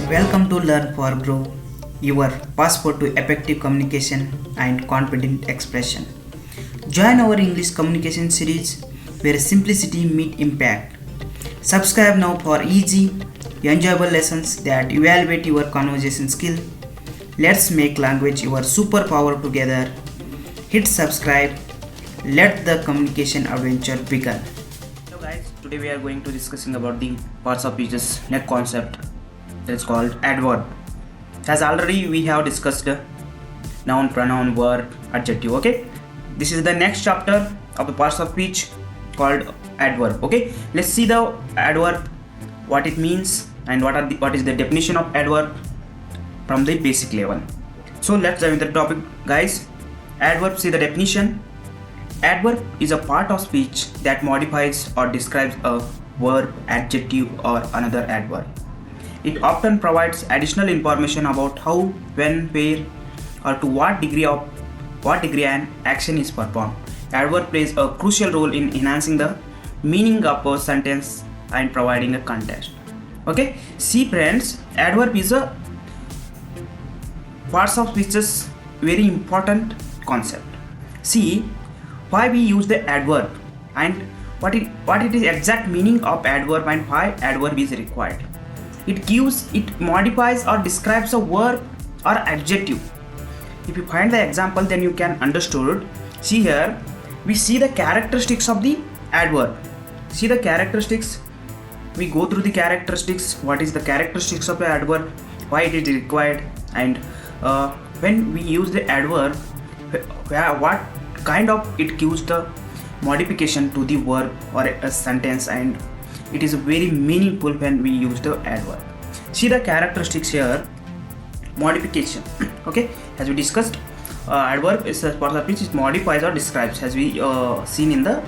Welcome to Learn for Grow, your passport to effective communication and confident expression. Join our English communication series where simplicity meets impact. Subscribe now for easy, enjoyable lessons that evaluate your conversation skill. Let's make language your superpower together. Hit subscribe. Let the communication adventure begin. Hello guys, today we are going to discussing about the parts of speeches next concept. It's called adverb. As already we have discussed noun, pronoun, verb, adjective. Okay, this is the next chapter of the parts of speech called adverb. Okay, let's see the adverb, what it means and what is the definition of adverb from the basic level. So let's dive into the topic, guys. Adverb, see the definition. Adverb is a part of speech that modifies or describes a verb, adjective or another adverb. It often provides additional information about how, when, where, or to what degree an action is performed. Adverb plays a crucial role in enhancing the meaning of a sentence and providing a context. Okay, see friends, adverb is a parts of speeches very important concept. See why we use the adverb and what it is exact meaning of adverb and why adverb is required. It modifies or describes a verb or adjective. If you find the example, then you can understood. See here, we see the characteristics of the adverb. See the characteristics. We go through the characteristics. What is the characteristics of the adverb? Why it is required? And when we use the adverb, what kind of it gives the modification to the verb or a sentence, and it is very meaningful when we use the adverb. See the characteristics here. Modification. Okay, as we discussed, adverb is a part of which it modifies or describes, as we seen in the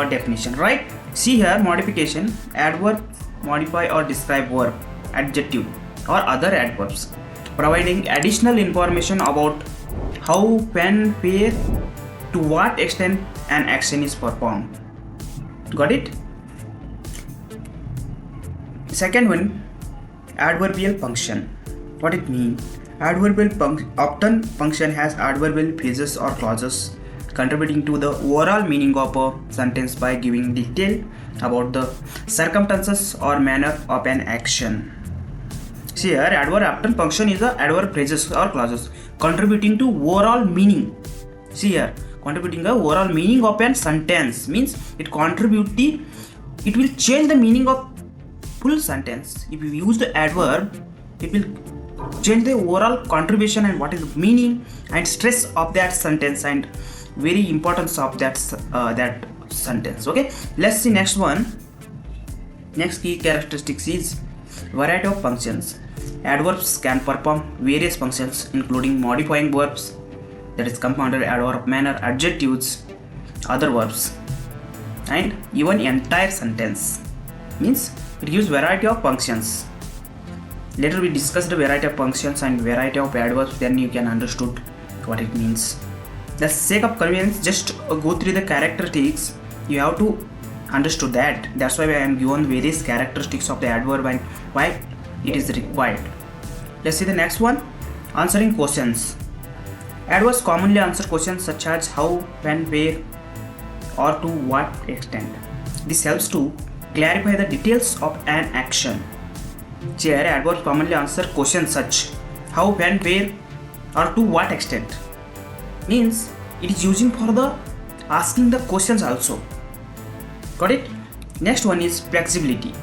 definition, right? See here, modification. Adverb modify or describe verb, adjective or other adverbs, providing additional information about how, when, where, to what extent an action is performed. Got it? Second one, adverbial function. What it means? Adverbial often function has adverbial phrases or clauses contributing to the overall meaning of a sentence by giving detail about the circumstances or manner of an action. See here, adverb often function is the adverb phrases or clauses contributing to overall meaning. See here, contributing the overall meaning of an sentence means it will change the meaning of full sentence. If you use the adverb, it will change the overall contribution and what is the meaning and stress of that sentence and very importance of that sentence. Okay, let's see next one. Next key characteristics is variety of functions. Adverbs can perform various functions including modifying verbs, that is come under adverb manner, adjectives, other verbs, and even entire sentence. Means it gives variety of functions. Later we discuss the variety of functions and variety of adverbs, then you can understood what it means. The sake of convenience, just go through the characteristics. You have to understood that. That's why I am given various characteristics of the adverb and why it is required. Let's see the next one. Answering questions. Adverbs commonly answer questions such as how, when, where, or to what extent. This helps to clarify the details of an action. Here, adverbs commonly answer questions such how, when, where, or to what extent. Means it is using for the asking the questions also. Got it? Next one is flexibility.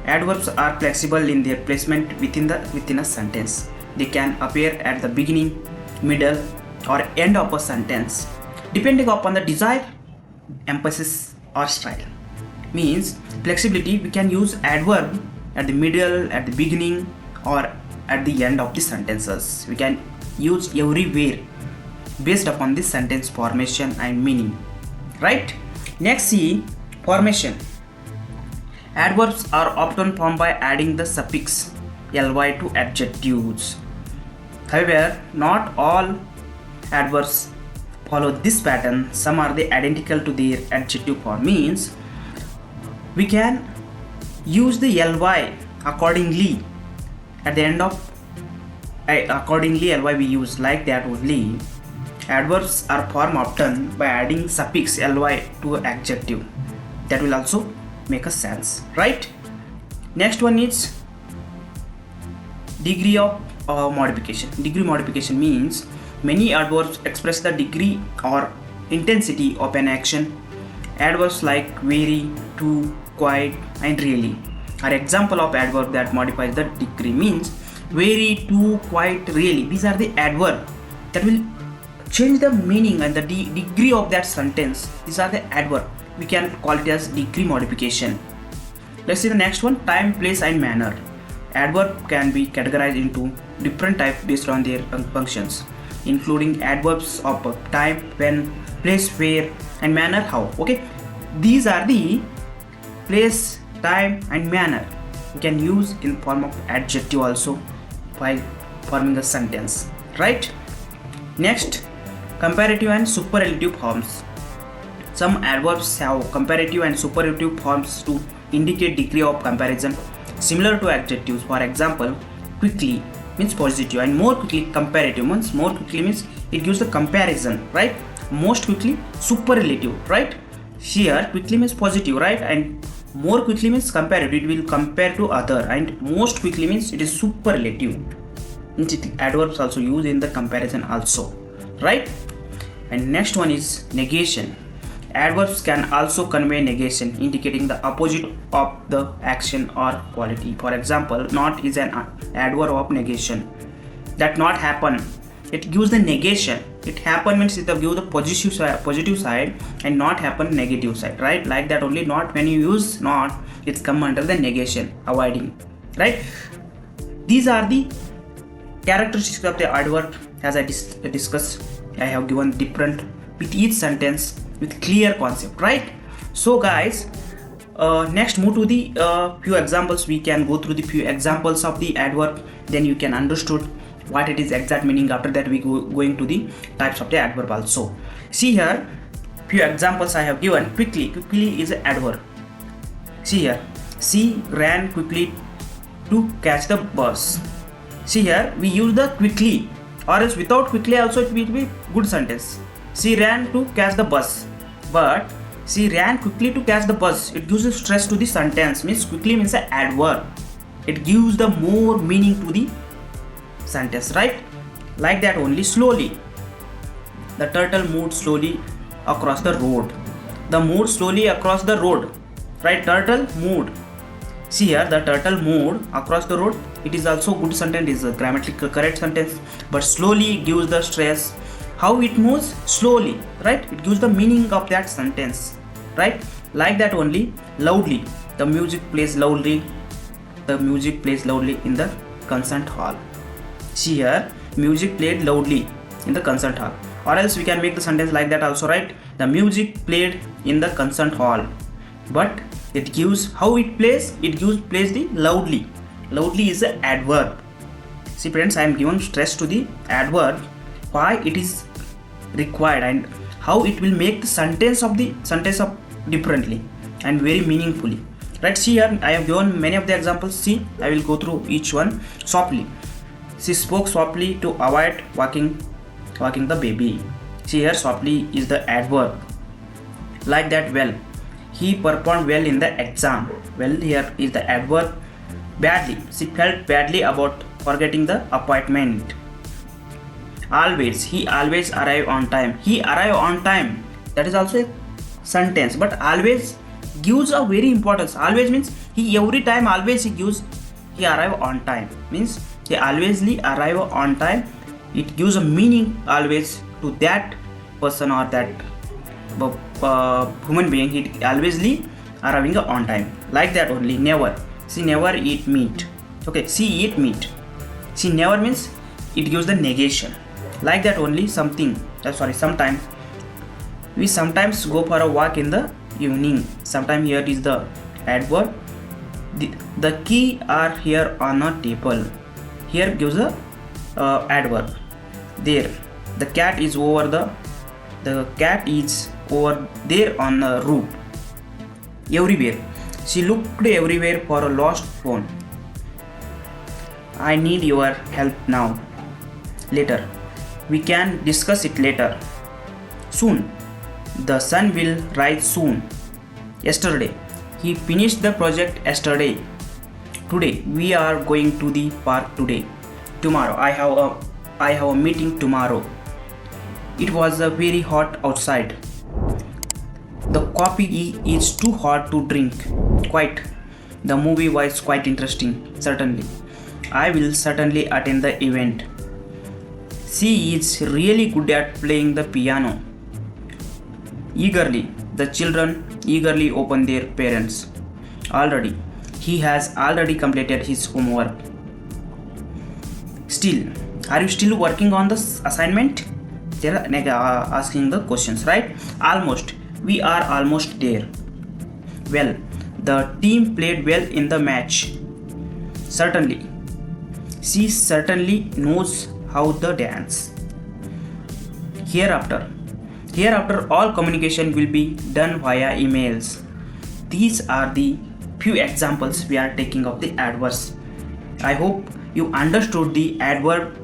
Adverbs are flexible in their placement within a sentence. They can appear at the beginning, middle, or end of a sentence, depending upon the desired emphasis or style. Means flexibility, we can use adverb at the middle, at the beginning, or at the end of the sentences. We can use everywhere based upon the sentence formation and meaning, right? Next, see formation. Adverbs are often formed by adding the suffix ly to adjectives. However, not all adverbs follow this pattern. Some are identical to their adjective form. Means we can use the ly accordingly at the end of accordingly ly we use. Like that only, adverbs are formed often by adding suffix ly to adjective. That will also make a sense, right? Next one is degree of modification. Degree modification means many adverbs express the degree or intensity of an action. Adverbs like very, to, quite, and really are example of adverb that modifies the degree. Means very, to, quite, really. These are the adverb that will change the meaning and the degree of that sentence. These are the adverb. We can call it as degree modification. Let's see the next one, time, place, and manner. Adverb can be categorized into different types based on their functions, including adverbs of time, when, place, where, and manner, how. Okay, these are the place, time, and manner. We can use in form of adjective also while forming a sentence, right? Next, comparative and superlative forms. Some adverbs have comparative and superlative forms to indicate degree of comparison, similar to adjectives. For example, quickly means positive, and more quickly comparative means more quickly means it gives the comparison, right? Most quickly superlative, right? Here quickly means positive, right? And more quickly means comparative, it will compare to other, and most quickly means it is superlative. Adverbs also used in the comparison also, right? And next one is negation. Adverbs can also convey negation, indicating the opposite of the action or quality. For example, not is an adverb of negation. That not happen, it gives the negation. It happen means it gives the positive side, and not happen negative side, right? Like that only, not, when you use not, it's come under the negation, avoiding, right? These are the characteristics of the adverb. As I discussed, I have given different with each sentence with clear concept, right? So guys, next move to the few examples. We can go through the few examples of the adverb, then you can understood what it is exact meaning. After that we going to the types of the adverb also. See here, few examples I have given. Quickly is an adverb. See here, she ran quickly to catch the bus. See here, we use the quickly, or else without quickly also it will be good sentence. She ran to catch the bus, but she ran quickly to catch the bus, it gives a stress to the sentence. Means quickly means an adverb, it gives the more meaning to the sentence, right? Like that only. Slowly, the turtle moved slowly across the road. The moved slowly across the road, right? Turtle moved. See here, the turtle moved across the road. It is also good sentence, is a grammatically correct sentence, but slowly gives the stress. How it moves slowly, right? It gives the meaning of that sentence, right? Like that only. Loudly, the music plays loudly. The music plays loudly in the concert hall. See here, music played loudly in the concert hall. Or else we can make the sentence like that also, right? The music played in the concert hall. But it gives how it plays. It plays the loudly. Loudly is an adverb. See friends, I am giving stress to the adverb, why it is required and how it will make the sentence of differently and very meaningfully, right? See here, I have given many of the examples. See, I will go through each one. Softly, she spoke softly to avoid waking the baby. See here, softly is the adverb. Like that, well, he performed well in the exam. Well here is the adverb. Badly, she felt badly about forgetting the appointment. Always, he always arrived on time. He arrived on time, that is also a sentence, but always gives a very importance. Always means he every time always he gives he arrive on time, means he alwaysly arrive on time. It gives a meaning always to that person or that human being. He alwaysly arriving on time. Like that only. Never, she never eat meat. Okay, she eat meat. She never means it gives the negation. Like that only. Sometimes we sometimes go for a walk in the evening. Sometimes here is the adverb. The key are here on a table. Here gives a adverb. There, the cat is over there on the roof. Everywhere, she looked everywhere for a lost phone. I need your help now. Later. We can discuss it later. Soon. The sun will rise soon. Yesterday. He finished the project yesterday. Today. We are going to the park today. Tomorrow. I have a meeting tomorrow. It was very hot outside. The coffee is too hot to drink. Quite. The movie was quite interesting. Certainly. I will certainly attend the event. She is really good at playing the piano. Eagerly. The children eagerly open their parents. Already. He has already completed his homework. Still. Are you still working on the assignment? They are asking the questions, right? Almost. We are almost there. Well, the team played well in the match. Certainly. She certainly knows how to dance. Hereafter all communication will be done via emails. These are the few examples we are taking of the adverbs. I hope you understood the adverb,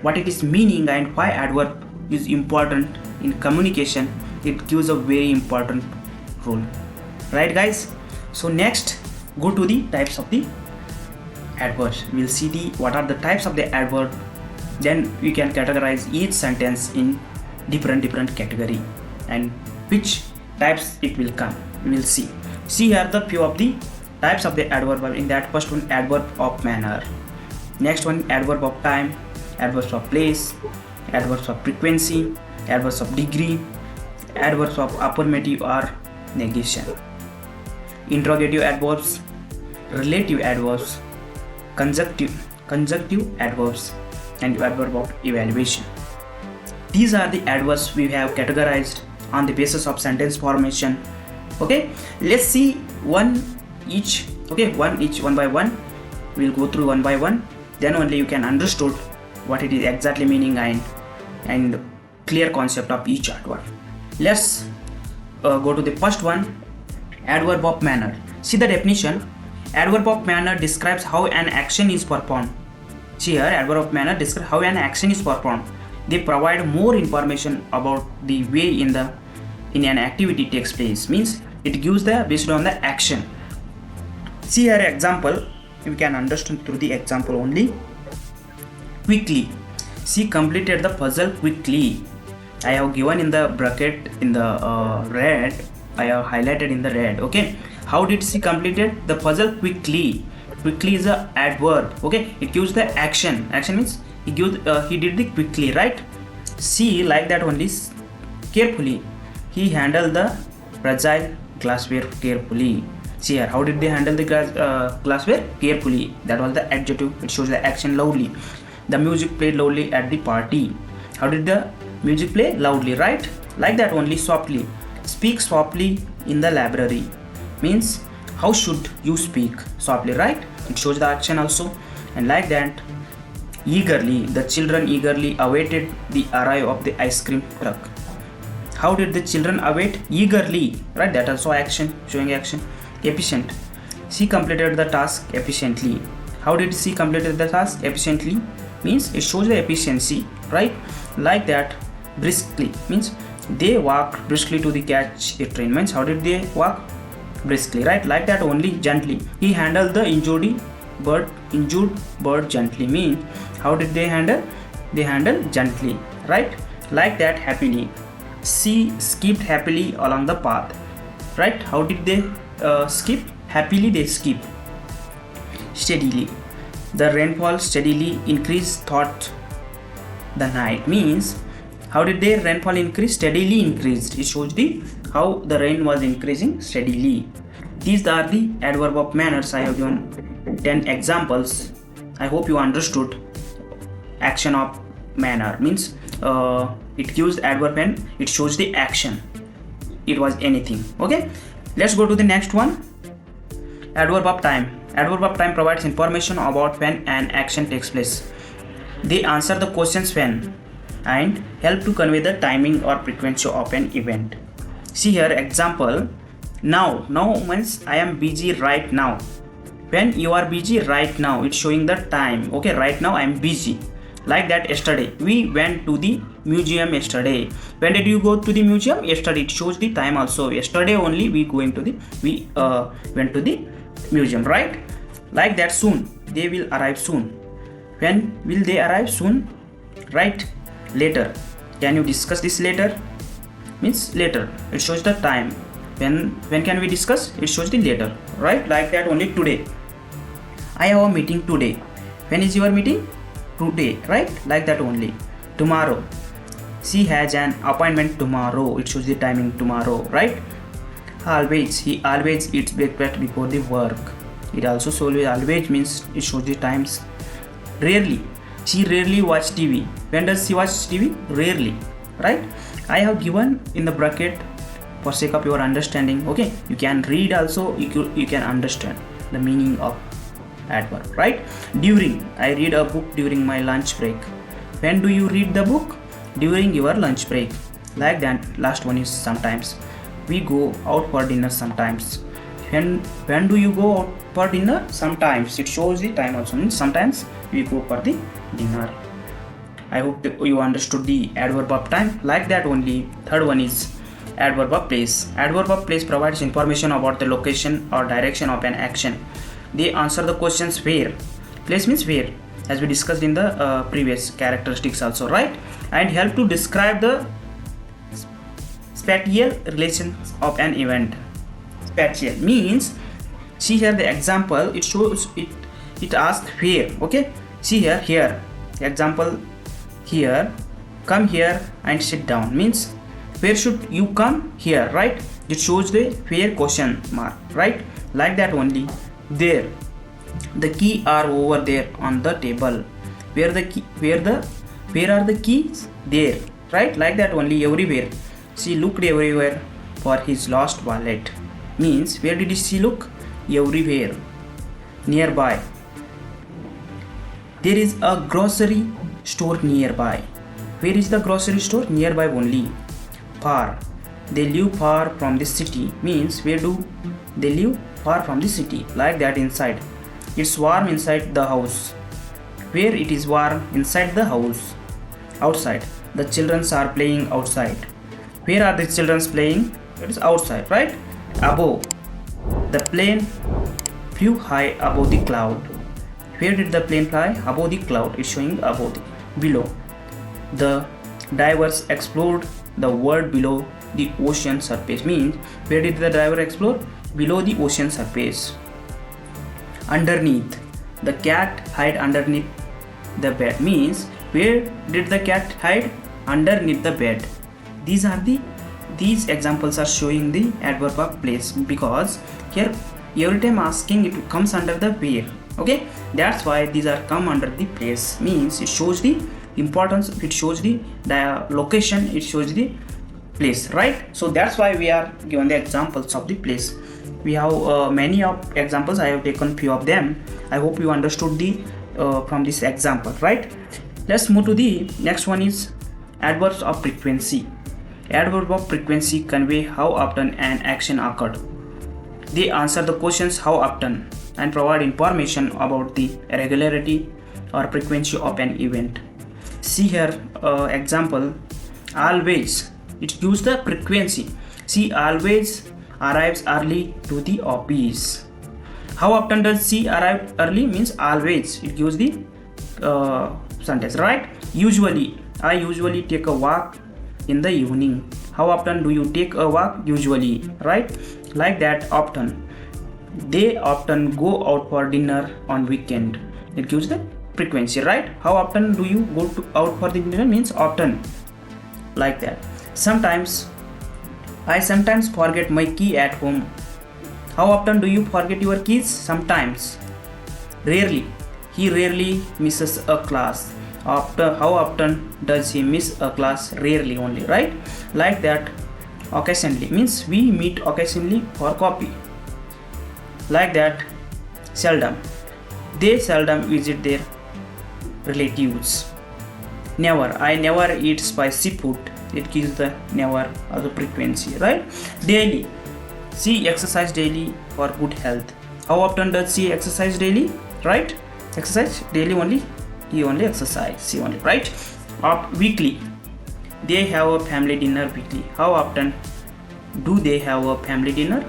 what it is meaning and why adverb is important in communication. It gives a very important role. Right guys? So next, go to the types of the adverbs. We'll see what are the types of the adverb. Then we can categorize each sentence in different category and which types it will come. We will see. See here the few of the types of the adverb. In that first one, adverb of manner. Next one, adverb of time, adverbs of place, adverbs of frequency, adverbs of degree, adverbs of affirmative or negation, interrogative adverbs, relative adverbs, conjunctive adverbs, and adverb of evaluation. These are the adverbs we have categorized on the basis of sentence formation. Okay, let's see one each. Okay, one by one. We'll go through one by one. Then only you can understood what it is exactly meaning and clear concept of each adverb. Let's go to the first one, adverb of manner. See the definition. Adverb of manner describes how an action is performed. See here, adverb of manner describes how an action is performed. They provide more information about the way in an activity takes place. Means it gives the based on the action. See here example. We can understand through the example only. Quickly. She completed the puzzle quickly. I have given in the bracket in the red. I have highlighted in the red. Okay. How did she completed the puzzle quickly? Quickly is a adverb. Okay. It gives the action. Action means he did the quickly, right? See like that only. Carefully. He handled the fragile glassware carefully. See here, how did they handle the glassware? Carefully. That was the adjective. It shows the action loudly. The music played loudly at the party. How did the music play? Loudly, right? Like that only, softly. Speak softly in the library. Means, how should you speak? Softly, right? It shows the action also. And like that, eagerly. The children eagerly awaited the arrival of the ice cream truck. How did the children await? Eagerly, right? That also action, showing action. Efficient. She completed the task efficiently. How did she completed the task efficiently? Means it shows the efficiency, right? Like that, briskly means they walked briskly to the catch a train. Means how did they walk? Briskly, right? Like that only, gently. He handled the injured bird gently. Means how did they handle? They handled gently, right? Like that, happily. She skipped happily along the path, right? How did they skip? Happily they skip. Steadily. The rainfall steadily increased throughout the night. Means how did the rainfall increase? Steadily increased. It shows the how the rain was increasing steadily. These are the adverb of manners. I have given 10 examples. I hope you understood. Action of manner means it gives adverb and it shows the action. It was anything. Okay. Let's go to the next one. Adverb of time. Adverb of time provides information about when an action takes place. They answer the questions when and help to convey the timing or frequency of an event. See here example. Now means I am busy right now. when you are busy right now, it's showing the time. Okay, right now I am busy. Like that, yesterday we went to the museum. Yesterday, when did you go to the museum? Yesterday. It shows the time also. Yesterday only we went to the museum, right? Like that, soon, they will arrive soon. When will they arrive? Soon, right? Later. Can you discuss this later? Means later. It shows the time. When can we discuss? It shows the later, right? Like that only. Today, I have a meeting today. When is your meeting? Today, right? Like that only. Tomorrow, she has an appointment tomorrow. It shows the timing tomorrow, right? Always, he always eats breakfast before the work. It also shows always means it shows the times. Rarely, she rarely watch TV. When does she watch TV? Rarely, right? I have given in the bracket for sake of your understanding. Okay, you can read also. You can understand the meaning of adverb, right? During, I read a book during my lunch break. When do you read the book? During your lunch break. Like that. Last one is sometimes. We go out for dinner sometimes. When do you go out for dinner? Sometimes. It shows the time also. Means sometimes we go for the dinner. I hope you understood the adverb of time. Like that only. Third one is adverb of place. Adverb of place provides information about the location or direction of an action. They answer the questions where. Place means where, as we discussed in the previous characteristics also, right? And help to describe the spatial relations of an event. Spatial means, see here the example. It shows it asks where. Okay, see here example. Here, come here and sit down means where should you come? Here, right? It shows the where question mark, right? Like that only. There, the key are over there on the table. Where are the keys? There, right? Like that only. Everywhere, she looked everywhere for his lost wallet. Means where did she look? Everywhere. Nearby, there is a grocery store nearby. Where is the grocery store? Nearby only. Far, they live far from the city. Means where do they live? Far from the city. Like that. Inside, it's warm inside the house. Where it is warm? Inside the house. Outside, the children are playing outside. Where are the children playing? It is outside, right? Above, the plane flew high above the cloud. Where did the plane fly? Above the cloud. It's showing above the. Below, the divers explored the world below the ocean surface. Means where did the diver explore? Below the ocean surface. Underneath, the cat hide underneath the bed. Means where did the cat hide? Underneath the bed. These examples are showing the adverb of place, because here every time asking it comes under the where. Okay, that's why these are come under the place. Means it shows the importance, it shows the location, it shows the place, right? So that's why we are given the examples of the place. We have many of examples. I have taken few of them. I hope you understood the from this example, right? Let's move to the next one is adverbs of frequency. Adverb of frequency convey how often an action occurred. They answer the questions how often and provide information about the regularity or frequency of an event. See here example. Always, it gives the frequency. She always arrives early to the office. How often does she arrive early? Means always. It gives the sentence, right? Usually, I usually take a walk in the evening. How often do you take a walk? Usually, right? Like that. Often, they often go out for dinner on weekend. It gives the frequency, right? How often do you go out for the dinner? Means often. Like that. Sometimes, I sometimes forget my key at home. How often do you forget your keys? Sometimes. Rarely, he rarely misses a class. How often does he miss a class? Rarely only, right? Like that. Occasionally means we meet occasionally for coffee. Like that. Seldom, they seldom visit their relatives. Never, I never eat spicy food. It gives the never as a frequency, right? Daily, she exercise daily for good health. How often does she exercise daily? Right? Exercise daily only. He only exercise. She only. Right? Weekly. They have a family dinner weekly. How often do they have a family dinner?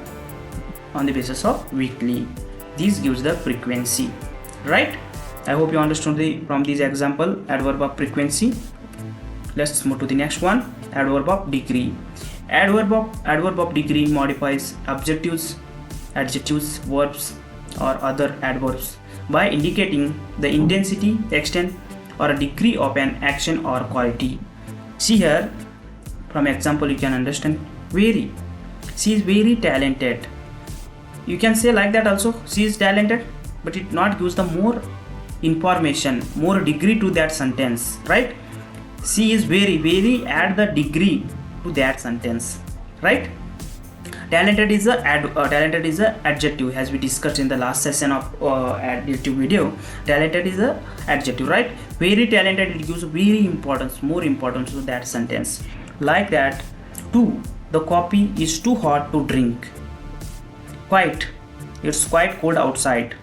On the basis of weekly. This gives the frequency. Right? I hope you understood from this example adverb of frequency. Let's move to the next one. Adverb of degree. Adverb of degree modifies adjectives, verbs, or other adverbs by indicating the intensity, extent, or a degree of an action or quality. See here, from example you can understand very. She is very talented. You can say like that also. She is talented, but it not gives the more information, more degree to that sentence, right? She is very add the degree to that sentence, right? Talented is a adjective, as we discussed in the last session of adjective video. Talented is a adjective, right? Very talented, it gives more importance to that sentence. Like that. 2. The coffee is too hot to drink. Quite, it's quite cold outside.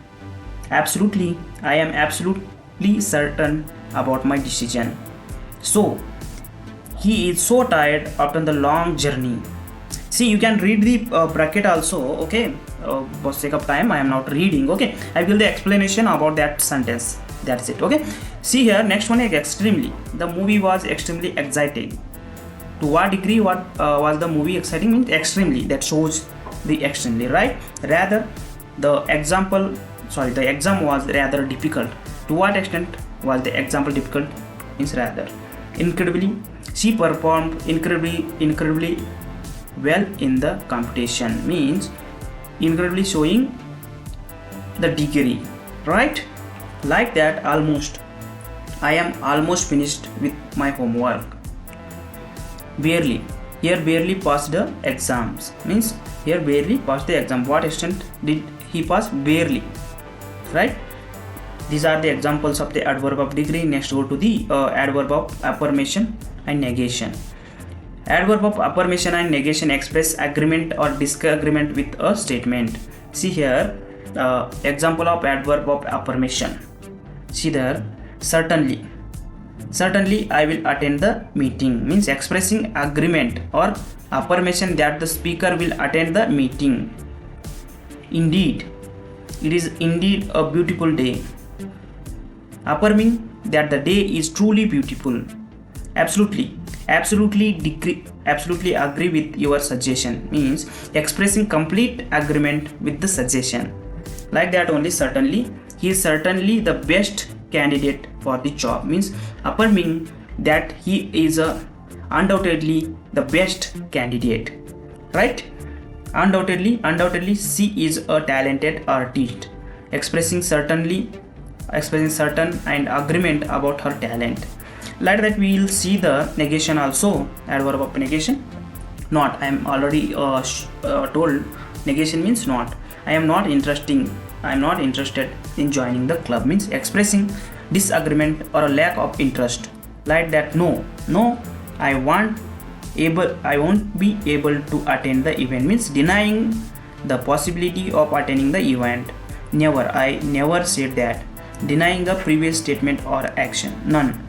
Absolutely, I am absolutely certain about my decision. So, he is so tired after the long journey. See, you can read the bracket also, okay? For sake of time, I am not reading, okay? I will the explanation about that sentence. That's it, okay? See here, next one is extremely. The movie was extremely exciting. To what degree was the movie exciting? Means extremely. That shows the extremely, right? Rather, the exam was rather difficult. To what extent was the example difficult? Means rather. Incredibly, she performed incredibly well in the competition. Means incredibly showing the degree, right? Like that. Almost, I am almost finished with my homework. Barely, here barely passed the exams. Means here barely passed the exam. What extent did he pass? Barely, right? These are the examples of the adverb of degree. Next, go to the adverb of affirmation and negation. Adverb of affirmation and negation express agreement or disagreement with a statement. See here, example of adverb of affirmation. See there, certainly. Certainly, I will attend the meeting. Means expressing agreement or affirmation that the speaker will attend the meeting. Indeed, it is indeed a beautiful day. Affirming that the day is truly beautiful. Absolutely agree with your suggestion. Means expressing complete agreement with the suggestion. Like that only. Certainly, he is certainly the best candidate for the job. Means affirming that he is undoubtedly the best candidate, right? Undoubtedly she is a talented artist. Expressing certain and agreement about her talent. Like that, we will see the negation also. Adverb of negation. Not, I am already told negation means not. I am not interested in joining the club. Means expressing disagreement or a lack of interest. Like that, no, I won't be able to attend the event. Means denying the possibility of attending the event. Never, I never said that. Denying the previous statement or action. None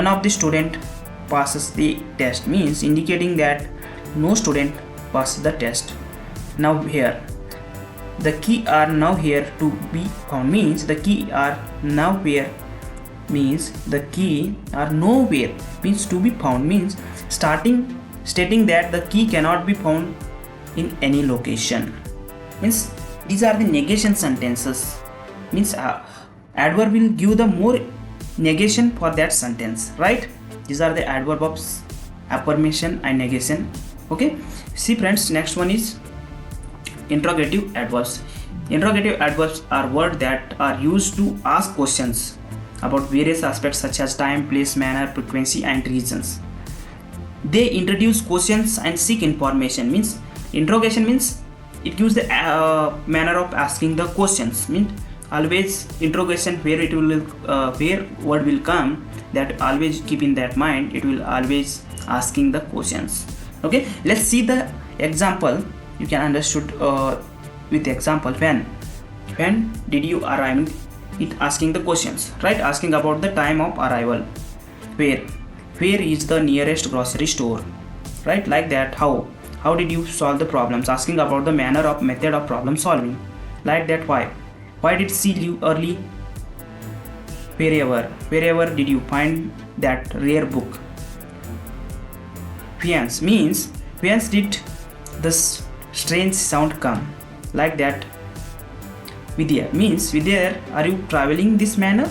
of the student passes the test. Means indicating that no student passes the test. Now here, the key are now here to be found. Means the key are nowhere. Means the key are nowhere. Means to be found. Means stating that the key cannot be found in any location. Means these are the negation sentences. Means adverb will give the more negation for that sentence, right? These are the adverb of affirmation and negation. Okay, see friends, next one is interrogative adverbs. Interrogative adverbs are words that are used to ask questions about various aspects such as time, place, manner, frequency, and reasons. They introduce questions and seek information. Means interrogation means it gives the manner of asking the questions. Means always interrogation, where it will where word will come, that always keep in that mind. It will always asking the questions. Okay, let's see the example. You can understood with the example. When When did you arrive? It asking the questions, right? Asking about the time of arrival. Where is the nearest grocery store, right? Like that. How did you solve the problems? Asking about the method of problem solving, like that. Why did she leave early? Wherever did you find that rare book? Whence means whence did this strange sound come, like that. Vidya means Vidya, are you traveling this manner?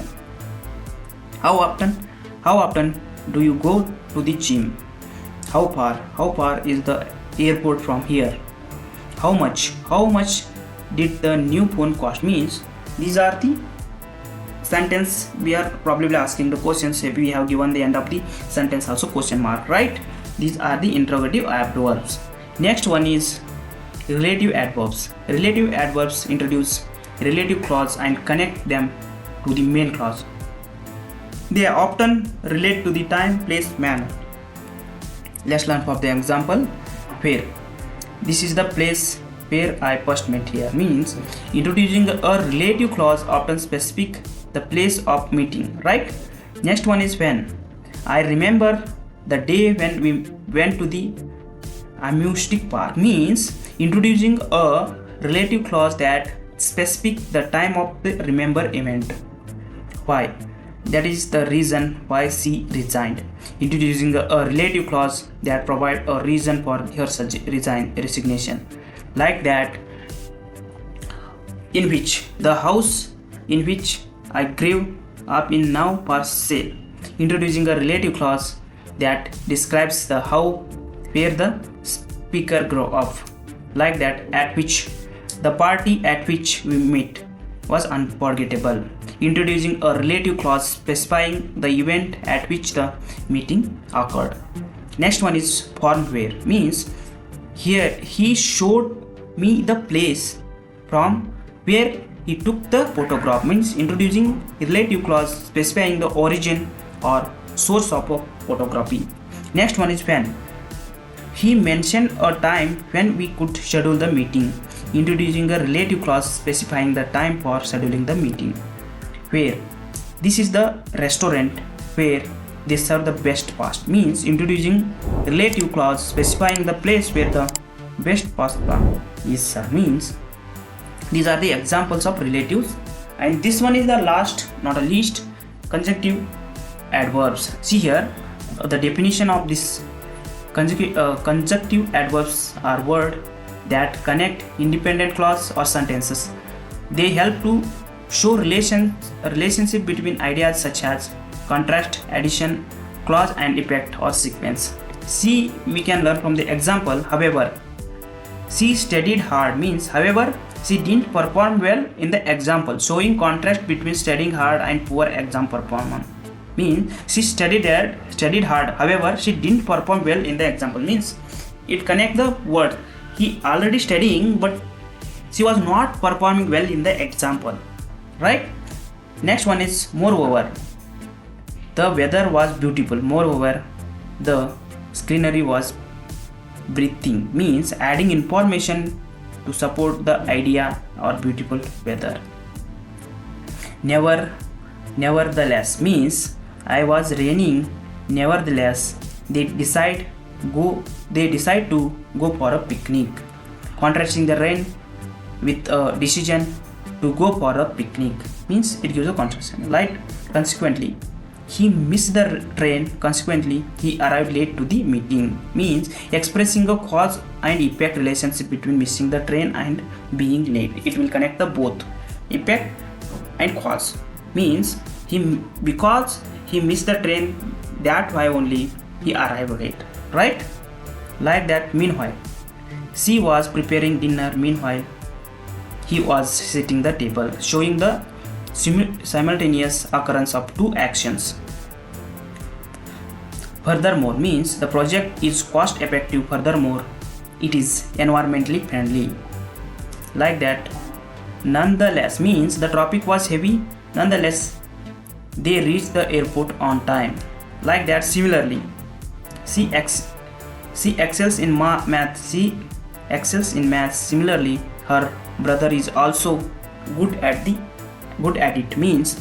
How often do you go to the gym? How far is the airport from here? How much did the new phone cost? Means these are the sentence. We are probably asking the questions if we have given the end of the sentence also question mark, right? These are the interrogative adverbs. Next one is relative adverbs. Relative adverbs introduce relative clause and connect them to the main clause. They often relate to the time, place, manner. Let's learn from the example. Where, this is the place where I first met here, means introducing a relative clause often specific the place of meeting, right? Next one is when. I remember the day when we went to the amusement park, means introducing a relative clause that specific the time of the remember event. Why? That is the reason why she resigned. Introducing a relative clause that provide a reason for her resignation, like that. In which, the house in which I grew up in now for sale. Introducing a relative clause that describes the how where the speaker grew up, like that. At which, the party at which we met was unforgettable. Introducing a relative clause specifying the event at which the meeting occurred. Next one is from where, means here he showed me the place from where he took the photograph, means introducing relative clause specifying the origin or source of a photography. Next one is when. He mentioned a time when we could schedule the meeting, introducing a relative clause specifying the time for scheduling the meeting. Where, this is the restaurant where they serve the best pasta, means introducing relative clause specifying the place where the best pasta is served, means these are the examples of relatives. And this one is the last not a least, conjunctive adverbs. See here the definition of this conjunctive adverbs are words that connect independent clause or sentences. They help to show relationship between ideas such as contrast, addition, clause and effect or sequence. See, we can learn from the example. However, she studied hard, means however she didn't perform well in the example, showing contrast between studying hard and poor exam performance. Means she studied hard, however she didn't perform well in the example, means it connect the word he already studying but she was not performing well in the example, right? Next one is moreover. The weather was beautiful, moreover the scenery was breathing, means adding information to support the idea or beautiful weather. Nevertheless means I was raining, nevertheless they decide to go for a picnic, contrasting the rain with a decision to go for a picnic, means it gives a contrast. Like consequently he missed the train, consequently he arrived late to the meeting, means expressing a cause and effect relationship between missing the train and being late. It will connect the both effect and cause, means because he missed the train, that why only he arrived late, right? Like that. Meanwhile, she was preparing dinner, meanwhile he was setting the table, showing the simultaneous occurrence of two actions. Furthermore means the project is cost effective, furthermore it is environmentally friendly, like that. Nonetheless means the traffic was heavy, nonetheless they reached the airport on time, like that. Similarly, she excels in math, similarly her brother is also good at it means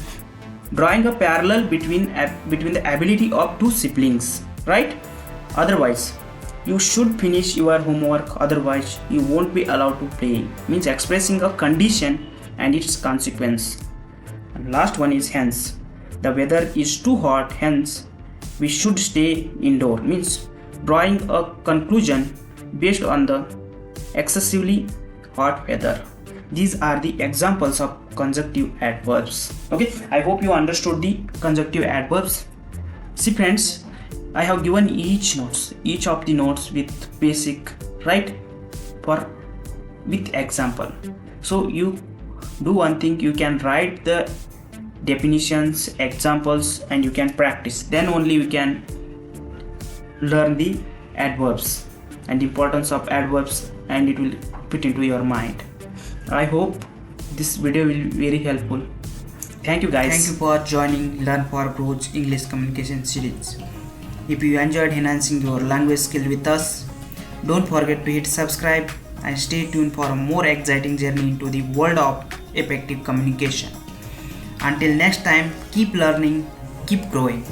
drawing a parallel between the ability of two siblings, right? Otherwise, you should finish your homework, otherwise you won't be allowed to play, means expressing a condition and its consequence. And last one is hence. The weather is too hot, hence we should stay indoor, means drawing a conclusion based on the excessively hot weather. These are the examples of conjunctive adverbs. Okay, I hope you understood the conjunctive adverbs. See friends, I have given each of the notes with basic, right, with example. So you do one thing, you can write the definitions, examples, and you can practice. Then only you can learn the adverbs and the importance of adverbs, and it will fit into your mind. I hope this video will be very helpful. Thank you guys. Thank you for joining Learn for Growth English Communication series. If you enjoyed enhancing your language skill with us, don't forget to hit subscribe and stay tuned for a more exciting journey into the world of effective communication. Until next time, keep learning, keep growing.